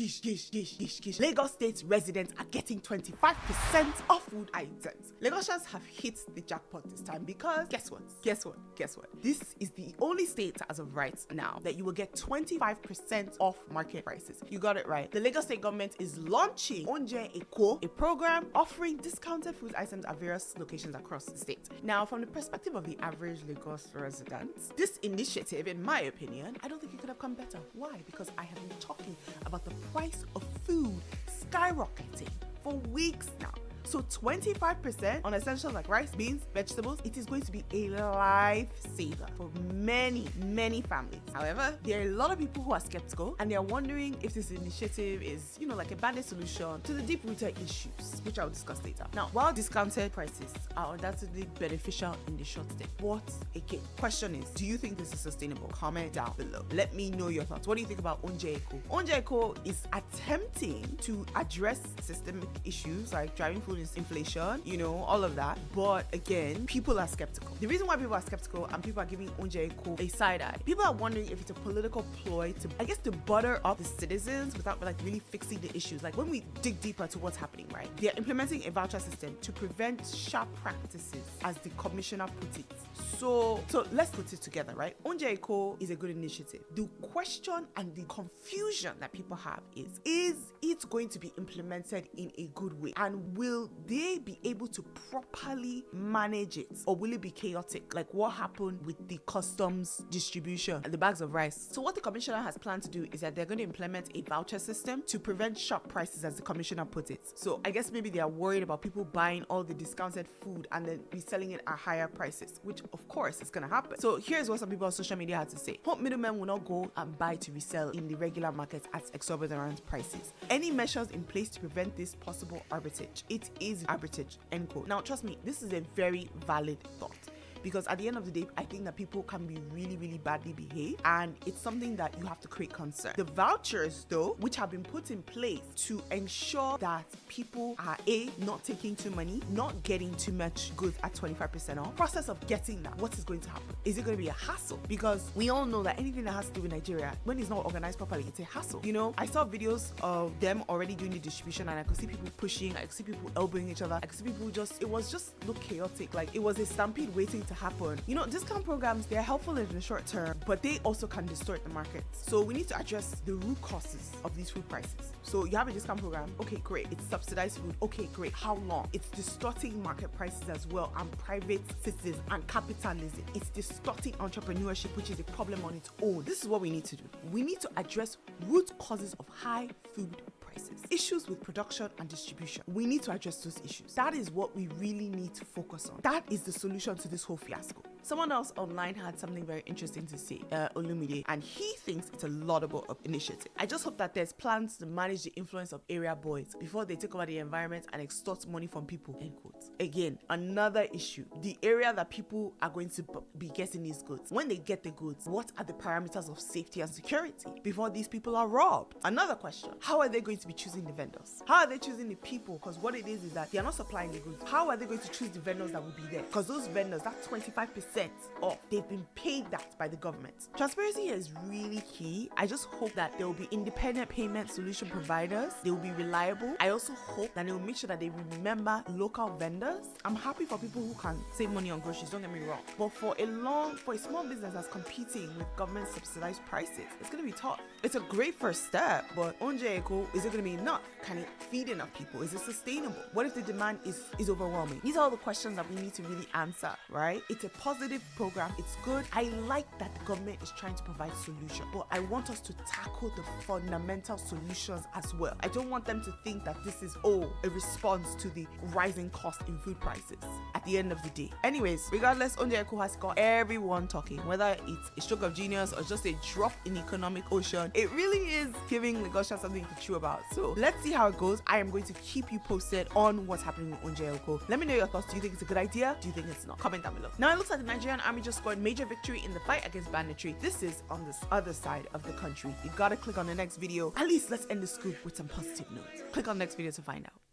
gish, gish, gish, gish, gish. Lagos State residents are getting 25% off food items. Lagosians have hit the jackpot this time because guess what? This is the only state as of right now that you will get 25% off market prices. You got it right. The Lagos State government is launching Onje Eko, a program offering discounted food items at various locations across the state. Now, from the perspective of the average Lagos resident, this initiative, in my opinion, I don't think it could have come better. Why? Because I have been talking about the price of food skyrocketing for weeks now. So 25% on essentials like rice, beans, vegetables, it is going to be a lifesaver for many, many families. However, there are a lot of people who are skeptical and they are wondering if this initiative is, like a band-aid solution to the deep-rooted issues, which I'll discuss later. Now, while discounted prices are undoubtedly beneficial in the short term, what again? Question is, do you think this is sustainable? Comment down below. Let me know your thoughts. What do you think about Onje Eko? Onje Eko is attempting to address systemic issues like driving food inflation, all of that. But again, people are skeptical. The reason why people are skeptical and people are giving Onje Eko a side eye, people are wondering if it's a political ploy to butter up the citizens without really fixing the issues. Like when we dig deeper to what's happening, right? They're implementing a voucher system to prevent sharp practices, as the commissioner put it. So let's put it together, right? Onje Eko is a good initiative. The question and the confusion that people have is it going to be implemented in a good way? And will they be able to properly manage it? Or will it be chaotic? Like what happened with the customs distribution and the bags of rice? So what the commissioner has planned to do is that they're going to implement a voucher system to prevent sharp prices, as the commissioner put it. So I guess maybe they are worried about people buying all the discounted food and then reselling it at higher prices, which of course is going to happen. So here's what some people on social media had to say. Hope middlemen will not go and buy to resell in the regular market at exorbitant prices. Any measures in place to prevent this possible arbitrage? It is arbitrage, end quote. Now trust me, this is a very valid thought. Because at the end of the day, I think that people can be really, really badly behaved, and it's something that you have to create concern. The vouchers, though, which have been put in place to ensure that people are not taking too money, not getting too much goods at 25% off. Process of getting that, what is going to happen? Is it going to be a hassle? Because we all know that anything that has to do with Nigeria, when it's not organized properly, it's a hassle. I saw videos of them already doing the distribution, and I could see people pushing, I could see people elbowing each other, I could see people it was just look chaotic. Like it was a stampede waiting to happen. Discount programs, they're helpful in the short term, but they also can distort the market. So we need to address the root causes of these food prices. So you have a discount program, okay, great. It's subsidized food, okay, great. How long? It's distorting market prices as well, and private citizens and capitalism. It's distorting entrepreneurship, which is a problem on its own. This is what we need to do. We need to address root causes of high food prices. Issues with production and distribution. We need to address those issues. That is what we really need to focus on. That is the solution to this whole fiasco. Someone else online had something very interesting to say, Olumide, and he thinks it's a laudable initiative. I just hope that there's plans to manage the influence of area boys before they take over the environment and extort money from people, end quote. Again, another issue, the area that people are going to be getting these goods. When they get the goods, what are the parameters of safety and security before these people are robbed? Another question, how are they going to be choosing the vendors? How are they choosing the people? Because what it is that they are not supplying the goods. How are they going to choose the vendors that will be there? Because those vendors, that 25% off, they've been paid that by the government. Transparency here is really key. I just hope that there will be independent payment solution providers. They will be reliable. I also hope that they will make sure that they remember local vendors. I'm happy for people who can save money on groceries, don't get me wrong. But for a small business that's competing with government subsidized prices, it's going to be tough. It's a great first step, but Onje Eko, is it going to be enough? Can it feed enough people? Is it sustainable? What if the demand is overwhelming? These are all the questions that we need to really answer, right? It's a positive program. It's good. I like that the government is trying to provide solutions, but I want us to tackle the fundamental solutions as well. I don't want them to think that this is a response to the rising cost in food prices at the end of the day. Anyways, regardless, Onje Eko has got everyone talking, whether it's a stroke of genius or just a drop in the economic ocean. It really is giving Lagosians something to chew about. So let's see how it goes. I am going to keep you posted on what's happening with Onje Eko. Let me know your thoughts. Do you think it's a good idea? Do you think it's not? Comment down below. Now it looks like the Nigerian army just scored major victory in the fight against banditry. This is on this other side of the country. You gotta click on the next video. At least let's end the scoop with some positive notes. Click on the next video to find out.